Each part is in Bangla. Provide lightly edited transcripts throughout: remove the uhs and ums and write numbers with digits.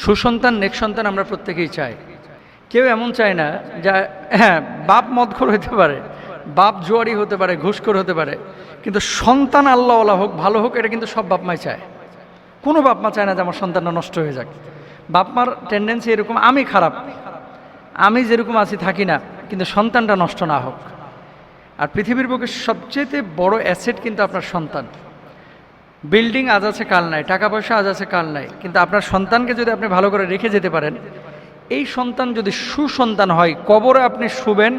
সুসন্তান নেক সন্তান আমরা প্রত্যেকেই চাই। কেউ এমন চায় না যা, হ্যাঁ, বাপ মদখোর হতে পারে, বাপ জুয়ারি হতে পারে, ঘুষখোর হতে পারে, কিন্তু সন্তান আল্লাহওয়ালা হোক, ভালো হোক, এটা কিন্তু সব বাপ মাই চায়। কোনো বাপ মা চায় না যে আমার সন্তানটা নষ্ট হয়ে যাক। বাপ মার টেন্ডেন্সি এরকম, আমি খারাপ, আমি যেরকম আছি থাকি না, কিন্তু সন্তানটা নষ্ট না হোক। আর পৃথিবীর বুকে সবচেয়ে বড় অ্যাসেট কিন্তু আপনার সন্তান। বিল্ডিং আজ আছে কাল নাই, টাকা পয়সা আজ আছে কাল নাই, কিন্তু আপনার সন্তানকে যদি আপনি ভালো করে রেখে যেতে পারেন, এই সন্তান যদি সুসন্তান হয়, কবরে আপনি শুবেন,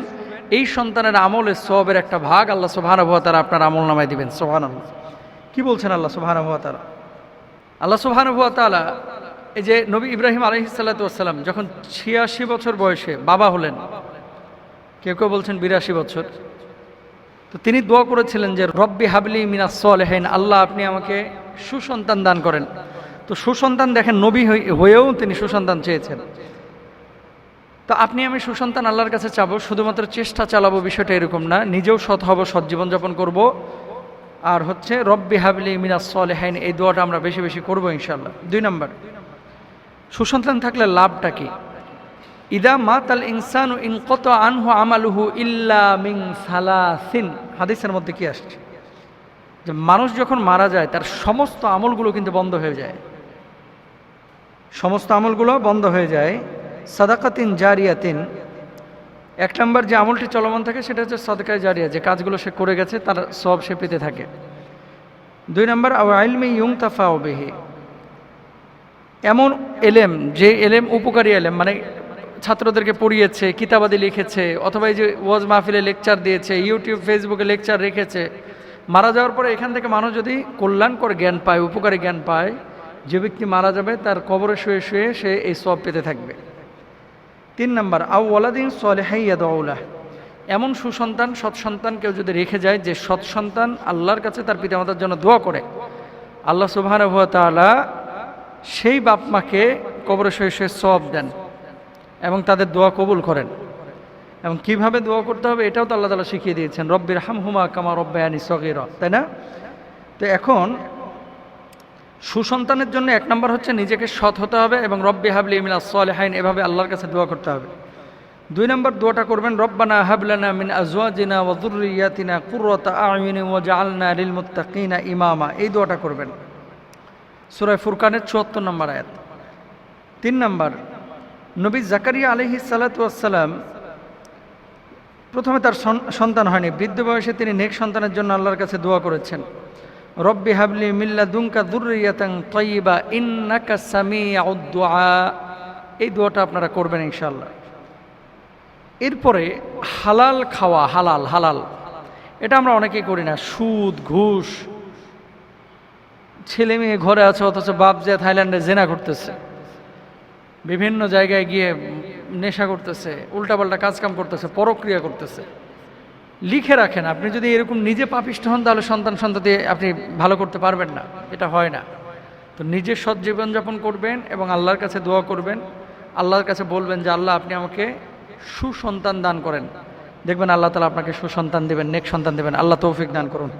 এই সন্তানের আমলের সওয়াবের একটা ভাগ আল্লাহ সুবহানাহু ওয়া তাআলা আপনার আমল নামায় দিবেন। সুবহানাল্লাহ, কি বলছেন আল্লাহ সুবহানাহু ওয়া তাআলা? আল্লাহ সুবহানাহু ওয়া তাআলা এই যে নবী ইব্রাহিম আলাইহিস সালাতু ওয়াস সালাম যখন 86 বছর বয়সে বাবা হলেন, কেউ কেউ বলছেন 82 বছর, তো তিনি দোয়া করেছিলেন যে রব্বি হাবলি মিনাস সলিহিন, আল্লাহ আপনি আমাকে সুসন্তান দান করেন। তো সুসন্তান দেখেন, নবী হয়েও তিনি সুসন্তান চেয়েছেন। তো আপনি আমি সুসন্তান আল্লাহর কাছে চাবো, শুধুমাত্র চেষ্টা চালাবো বিষয়টা এরকম না, নিজেও সৎ হব, সৎ জীবনযাপন করব। আর হচ্ছে রব্বি হাবলি মিনাস সলিহিন, এই দোয়াটা আমরা বেশি বেশি করবো ইনশাআল্লাহ। 2 নম্বর, সুসন্তান থাকলে লাভটা কি? ইদা মাতাল ইনসানু ইনকাতা আনহু আমালুহু ইল্লা মিন সালাসিন, হাদিসের মধ্যে কি আসছে যে মানুষ যখন মারা যায় তার সমস্ত আমলগুলো কিন্তু বন্ধ হয়ে যায়, সমস্ত আমলগুলো বন্ধ হয়ে যায়। সাদাকাতিন জারিয়াতিন, 1 নম্বর যে আমলটি চলমান থাকে সেটা হচ্ছে সাদকায়ে জারিয়া, যে কাজগুলো সে করে গেছে তার সওয়াব সে পেতে থাকে। 2 নম্বর আও ইলমি ইউনতাফাউ বিহি, এমন এলেম যে এলেম উপকারী এলেম, মানে ছাত্রদেরকে পড়িয়েছে, কিতাবাদি লিখেছে, অথবা এই যে ওয়াজ মাহফিলে লেকচার দিয়েছে, ইউটিউব ফেসবুকে লেকচার রেখেছে, মারা যাওয়ার পরে এখান থেকে মানুষ যদি কল্যাণকর জ্ঞান পায়, উপকারী জ্ঞান পায়, যে ব্যক্তি মারা যাবে তার কবরে শুয়ে শুয়ে সে এই সওয়াব পেতে থাকবে। 3 নম্বর আও ওয়ালাদিন সলিহিন ইয়াদউ লাহু, এমন সুসন্তান সৎসন্তান কেউ যদি রেখে যায়, যে সৎসন্তান আল্লাহর কাছে তার পিতামাতার জন্য দোয়া করে, আল্লাহ সুবহানাহু ওয়া তাআলা সেই বাপ মাকে কবরে শুয়ে শুয়ে সওয়াব দেন এবং তাদের দোয়া কবুল করেন। এবং কিভাবে দোয়া করতে হবে এটাও তো আল্লাহ তাআলা শিখিয়ে দিয়েছেন, রব্বির হামহুমা কামা রব্বায়ানি সগীরা, তাই না? তো এখন সুসন্তানের জন্য 1 নম্বর হচ্ছে নিজেকে সৎ হতে হবে এবং রব্বি হাবলি মিনাস সলিহিন এভাবে আল্লাহর কাছে দোয়া করতে হবে। 2 নম্বর দোয়াটা করবেন, রব্বানা হাবলানা মিন আজওয়াজিনা ওয়া যুররিয়াতিনা কুররাতা আ'য়ুনি ওয়াজআলনা লিল মুত্তাকিনা ইমামা, এই দোয়াটা করবেন। সূরা ফুরকানের 74 নম্বর আয়াত। 3 নম্বর, নবী জাকারিয়া আলাইহিস সালাতু ওয়াস সালাম প্রথমে তার সন্তান হয়নি, বৃদ্ধ বয়সে তিনি নেক সন্তানের জন্য আল্লাহর কাছে দোয়া করেছেন, রব্বি হাবলি মিন লাদুনকা যুররিয়াতান তাইয়্যিবা ইন্নাকা সামিউদ দুআ, এই দোয়াটা আপনারা করবেন ইনশাআল্লাহ। এরপরে হালাল খাওয়া, হালাল হালাল এটা আমরা অনেকেই করি না। সুদ, ঘুষ, ছেলে মেয়ে ঘরে আছে অথচ বাপ যে থাইল্যান্ডে জেনা করতেছে, বিভিন্ন জায়গায় গিয়ে নেশা করতেছে, উল্টাপাল্টা কাজকাম করতেছে, পরক্রিয়া করতেছে। লিখে রাখেন, আপনি যদি এরকম নিজে পাপিষ্ঠ হন তাহলে সন্তান সন্ততি আপনি ভালো করতে পারবেন না, এটা হয় না। তো নিজে সৎ জীবনযাপন করবেন এবং আল্লাহর কাছে দোয়া করবেন, আল্লাহর কাছে বলবেন যে আল্লাহ আপনি আমাকে সুসন্তান দান করেন, দেখবেন আল্লাহ তাআলা আপনাকে সুসন্তান দেবেন, নেক সন্তান দেবেন। আল্লাহ তৌফিক দান করুন।